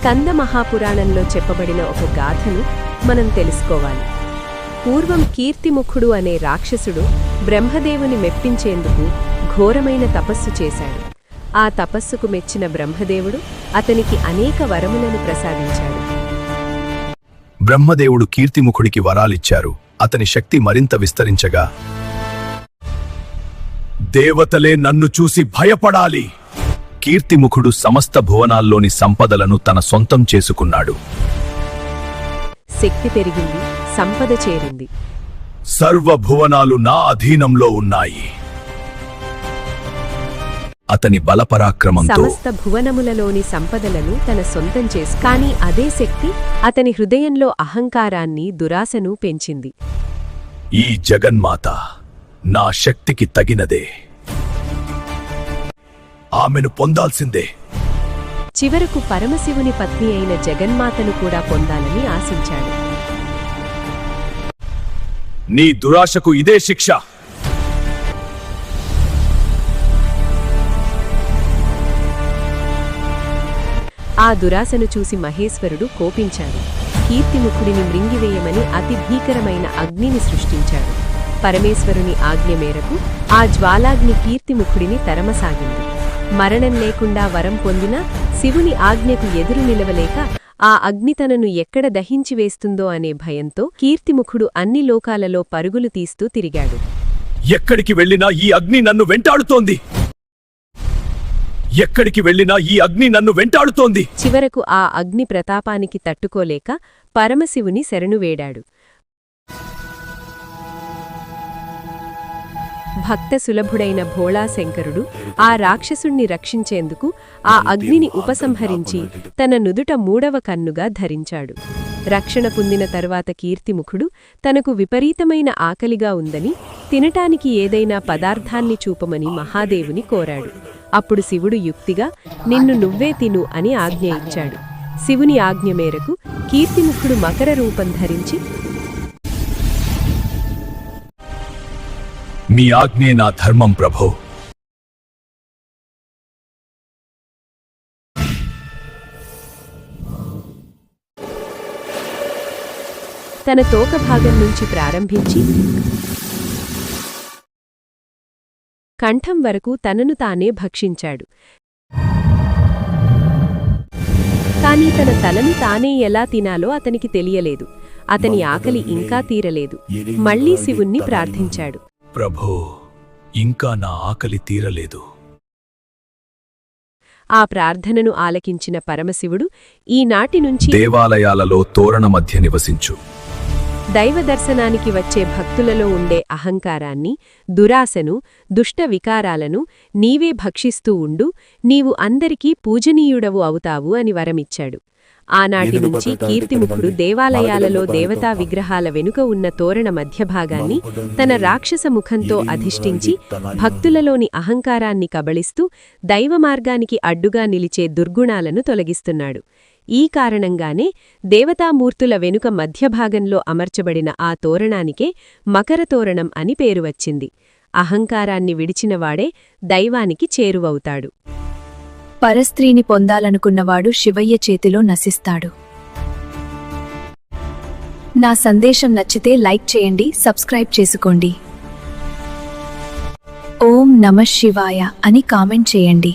స్కంద మహాపురాణంలో చెప్పబడిన ఒక గాథను మనం తెలుసుకోవాలి. పూర్వం కీర్తిముఖుడు అనే రాక్షసుడు బ్రహ్మదేవుని మెప్పించేందుకు ఘోరమైన తపస్సు చేశాడు. ఆ తపస్సుకు మెచ్చిన బ్రహ్మదేవుడు అతనికి అనేక వరములను ప్రసాదించాడు. బ్రహ్మదేవుడు కీర్తిముఖుడికి వరాలిచ్చారు. అతని శక్తి మరింత విస్తరించగా, దేవతలే నన్ను చూసి భయపడాలి. కీర్తిముఖుడు సమస్త భువనాల్లోని సంపదలను తన సొంతం చేసుకున్నాడు. శక్తి పెరిగింది, సంపద చేరింది. సర్వభువనాలు నా అధీనంలో ఉన్నాయి. అతని బలపరాక్రమంతో సమస్త భువనములలోని సంపదలను తన సొంతం చేసి, కాని అదే శక్తి అతని హృదయంలో అహంకారాన్ని, దురాశను పెంచింది. ఈ జగన్మాత నా శక్తికి తగినదే, ఆమెను పొందాల్సిందే. చివరకు పరమశివుని పత్ని అయిన జగన్మాతను కూడా పొందాలని ఆశించాడు. నీ దురాశకు ఇదే శిక్ష. ఆ దురాశను చూసి మహేశ్వరుడు కోపించాడు. కీర్తిముఖుడిని మృంగివేయమని అతి భీకరమైన అగ్నిని సృష్టించాడు. పరమేశ్వరుని ఆజ్ఞ మేరకు ఆ జ్వాలాగ్ని కీర్తిముఖుడిని తరమసాగింది. మరణం లేకుండా వరం పొందిన శివుని ఆజ్ఞకు ఎదురు నిలవలేక ఆ అగ్ని తనను ఎక్కడ దహించివేస్తుందో అనే భయంతో కీర్తిముఖుడు అన్ని లోకాలలో పరుగులు తీస్తూ తిరిగాడు. ఎక్కడికి వెళ్ళినా ఈ అగ్ని నన్ను వెంటాడుతోంది. ఎక్కడికి వెళ్ళినా ఈ అగ్ని నన్ను వెంటాడుతోంది. చివరకు ఆ అగ్ని ప్రతాపానికి తట్టుకోలేక పరమశివుని శరణు వేడాడు. భక్త సులభుడైన భోళాశంకరుడు ఆ రాక్షసుణ్ణి రక్షించేందుకు ఆ అగ్నిని ఉపసంహరించి తన నుదుట మూడవ కన్నుగా ధరించాడు. రక్షణ పొందిన తర్వాత కీర్తిముఖుడు తనకు విపరీతమైన ఆకలిగా ఉందని, తినటానికి ఏదైనా పదార్థాన్ని చూపమని మహాదేవుని కోరాడు. అప్పుడు శివుడు యుక్తిగా, నిన్ను నువ్వే తిను అని ఆజ్ఞ ఇచ్చాడు. శివుని ఆజ్ఞ మేరకు కీర్తిముఖుడు మకర రూపం ధరించి, మీ ఆజ్ఞే నా ధర్మం ప్రభో. తన తోక భాగం నుంచి ప్రారంభించి కంఠం వరకు తనను తానే భక్షించాడు. కాని తన తలను తానే ఎలా తినాలో అతనికి తెలియలేదు. అతని ఆకలి ఇంకా తీరలేదు. మళ్లీ శివుణ్ణి ప్రార్థించాడు. ప్రభో, ఇంకా నా ఆకలి తీరలేదు. ఆ ప్రార్థనను ఆలకించిన పరమశివుడు ఈనాటి నుంచి దేవాలయాలలో తోరణ మధ్య నివసించు. దైవదర్శనానికి వచ్చే భక్తులలో ఉండే అహంకారాన్ని, దురాశను, దుష్ట వికారాలను నీవే భక్షిస్తూ ఉండు. నీవు అందరికీ పూజనీయుడవు అవుతావు అని వరమిచ్చాడు. ఆనాటి నుంచి కీర్తిముఖుడు దేవాలయాలలో దేవతా విగ్రహాల వెనుక ఉన్న తోరణ మధ్యభాగాన్ని తన రాక్షస ముఖంతో అధిష్ఠించి భక్తులలోని అహంకారాన్ని కబళిస్తూ దైవమార్గానికి అడ్డుగా నిలిచే దుర్గుణాలను తొలగిస్తున్నాడు. ఈ కారణంగానే దేవతామూర్తుల వెనుక మధ్యభాగంలో అమర్చబడిన ఆ తోరణానికే మకర తోరణం అని పేరు వచ్చింది. అహంకారాన్ని విడిచినవాడే దైవానికి చేరువవుతాడు. పరస్త్రీని పొందాలనుకున్నవాడు శివయ్య చేతిలో నశిస్తాడు. నా సందేశం నచ్చితే లైక్ చేయండి, సబ్స్క్రైబ్ చేసుకోండి. ఓం నమః శివాయ అని కామెంట్ చేయండి.